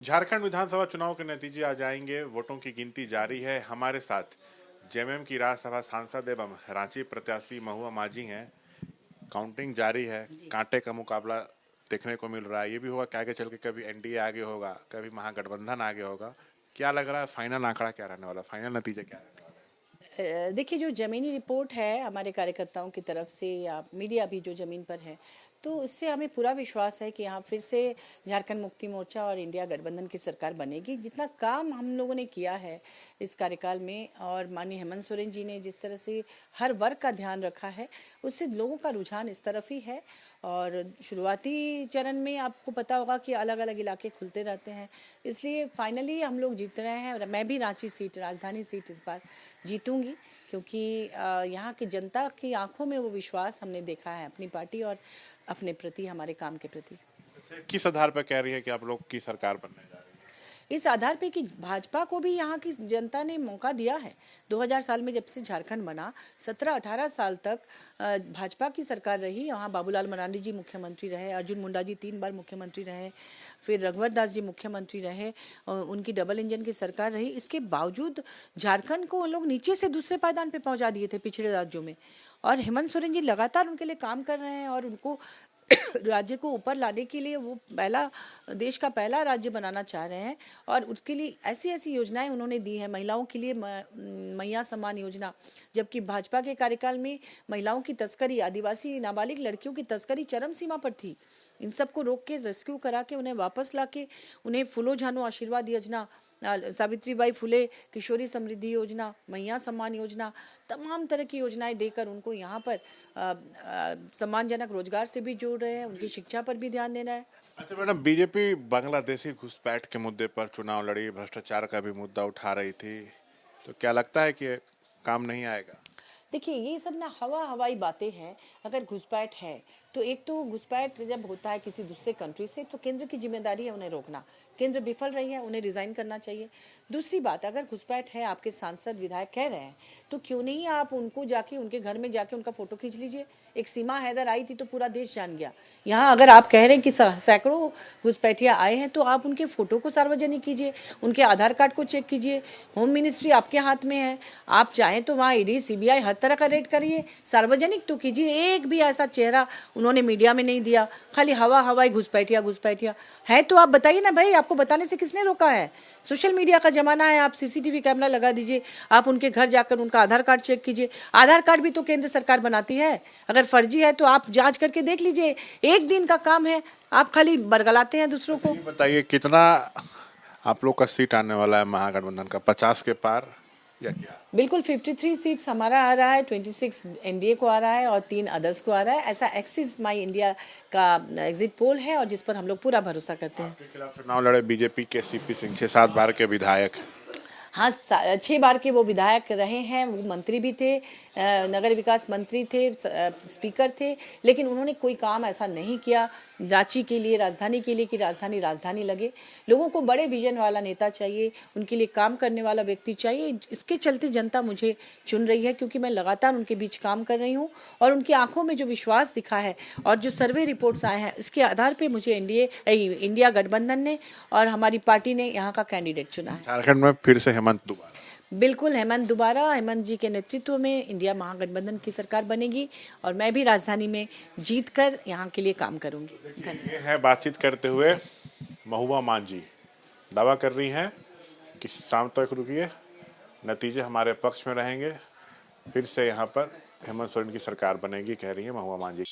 झारखंड विधानसभा चुनाव के नतीजे आ जाएंगे। वोटों की गिनती जारी है। हमारे साथ जेएमएम की राज्यसभा सांसद एवं रांची प्रत्याशी महुआ माझी हैं। काउंटिंग जारी है। कांटे का मुकाबला देखने को मिल रहा है। ये भी होगा कि आगे चल के कभी एनडीए आगे होगा, कभी महागठबंधन आगे होगा। क्या लग रहा है, फाइनल आंकड़ा क्या रहने वाला, फाइनल नतीजा क्या रहने वाला? देखिए, जो ज़मीनी रिपोर्ट है हमारे कार्यकर्ताओं की तरफ से या मीडिया भी जो ज़मीन पर है, तो उससे हमें पूरा विश्वास है कि यहाँ फिर से झारखंड मुक्ति मोर्चा और इंडिया गठबंधन की सरकार बनेगी। जितना काम हम लोगों ने किया है इस कार्यकाल में और माननीय हेमंत सोरेन जी ने जिस तरह से हर वर्ग का ध्यान रखा है, उससे लोगों का रुझान इस तरफ ही है। और शुरुआती चरण में आपको पता होगा कि अलग अलग इलाके खुलते रहते हैं, इसलिए फाइनली हम लोग जीत रहे हैं। और मैं भी रांची सीट, राजधानी सीट इस बार जीतूंगी, क्योंकि यहाँ की जनता की आंखों में वो विश्वास हमने देखा है अपनी पार्टी और अपने प्रति, हमारे काम के प्रति। किस आधार पर कह रही है कि आप लोग की सरकार बनने जा रही है? इस आधार पे कि भाजपा को भी यहाँ की जनता ने मौका दिया है। 2000 साल में जब से झारखंड बना, 17-18 साल तक भाजपा की सरकार रही। यहाँ बाबूलाल मरांडी जी मुख्यमंत्री रहे, अर्जुन मुंडा जी 3 बार मुख्यमंत्री रहे, फिर रघुवर दास जी मुख्यमंत्री रहे, उनकी डबल इंजन की सरकार रही। इसके बावजूद झारखंड को उन लोग नीचे से दूसरे पायदान पे पहुंचा दिए थे पिछड़े राज्यों में। और हेमंत सोरेन जी लगातार उनके लिए काम कर रहे हैं और उनको राज्य को ऊपर लाने के लिए वो देश का पहला राज्य बनाना चाह रहे हैं। और उसके लिए ऐसी ऐसी योजनाएं उन्होंने दी हैं। महिलाओं के लिए मैया सम्मान योजना, जबकि भाजपा के कार्यकाल में महिलाओं की तस्करी, आदिवासी नाबालिग लड़कियों की तस्करी चरम सीमा पर थी। इन सबको रोक के, रेस्क्यू करा के, उन्हें वापस ला के, उन्हें फूलो झानो आशीर्वाद योजना, सावित्रीबाई फुले किशोरी समृद्धि योजना, मैया सम्मान योजना, तमाम तरह की योजनाएं देकर उनको यहाँ पर सम्मानजनक रोजगार से भी जोड़ रहे हैं, उनकी शिक्षा पर भी ध्यान देना है। अच्छा मैडम, बीजेपी बांग्लादेशी घुसपैठ के मुद्दे पर चुनाव लड़ी, भ्रष्टाचार का भी मुद्दा उठा रही थी, तो क्या लगता है कि काम नहीं आएगा? देखिए, ये सब ना हवाई बातें हैं। अगर घुसपैठ है तो एक तो घुसपैठ जब होता है किसी दूसरे कंट्री से, तो केंद्र की जिम्मेदारी है उन्हें रोकना। केंद्र विफल रही है, उन्हें रिजाइन करना चाहिए। दूसरी बात, अगर घुसपैठ है, आपके सांसद विधायक कह रहे हैं, तो क्यों नहीं आप उनको जाके, उनके घर में जाके उनका फोटो खींच लीजिए। एक सीमा हैदर आई थी तो पूरा देश जान गया। यहाँ अगर आप कह रहे हैं कि सैकड़ों घुसपैठिया आए हैं, तो आप उनके फोटो को सार्वजनिक कीजिए, उनके आधार कार्ड को चेक कीजिए। होम मिनिस्ट्री आपके हाथ में है, आप चाहें तो वहाँ ईडी, सीबीआई हर तरह का रेड करिए, सार्वजनिक तो कीजिए। एक भी ऐसा चेहरा उन्होंने मीडिया में नहीं दिया, खाली हवाई घुसपैठिया है। तो आप बताइए ना भाई, आपको बताने से किसने रोका है? सोशल मीडिया का जमाना है, आप सीसीटीवी कैमरा लगा दीजिए, आप उनके घर जाकर उनका आधार कार्ड चेक कीजिए। आधार कार्ड भी तो केंद्र सरकार बनाती है। अगर फर्जी है तो आप जांच करके देख लीजिए। एक दिन का काम है, आप खाली बरगलाते हैं दूसरों को। बताइए, कितना आप लोग का सीट आने वाला है महागठबंधन का, 50 के पार या क्या? बिल्कुल 53 सीट्स हमारा आ रहा है, 26 एनडीए को आ रहा है और 3 अदर्स को आ रहा है। ऐसा एक्सिस माई इंडिया का एग्जिट पोल है और जिस पर हम लोग पूरा भरोसा करते हैं। आपके खिलाफ चुनाव लड़े बीजेपी के सीपी सिंह, 6-7 बार के विधायक। हाँ, 6 बार के वो विधायक रहे हैं, वो मंत्री भी थे, नगर विकास मंत्री थे, स्पीकर थे, लेकिन उन्होंने कोई काम ऐसा नहीं किया रांची के लिए, राजधानी के लिए, कि राजधानी लगे। लोगों को बड़े विजन वाला नेता चाहिए, उनके लिए काम करने वाला व्यक्ति चाहिए। इसके चलते जनता मुझे चुन रही है, क्योंकि मैं लगातार उनके बीच काम कर रही हूँ और उनकी आंखों में जो विश्वास दिखा है और जो सर्वे रिपोर्ट्स आए हैं, इसके आधार पर मुझे इंडिया गठबंधन ने और हमारी पार्टी ने यहाँ का कैंडिडेट चुना है। झारखंड में फिर से हेमंत दोबारा? बिल्कुल, हेमंत दोबारा। हेमंत जी के नेतृत्व में इंडिया महागठबंधन की सरकार बनेगी और मैं भी राजधानी में जीतकर यहाँ के लिए काम करूंगी। ये है बातचीत करते हुए महुआ माझी, दावा कर रही हैं कि शाम तक रुकिए, नतीजे हमारे पक्ष में रहेंगे, फिर से यहाँ पर हेमंत सोरेन की सरकार बनेगी, कह रही है महुआ माझी।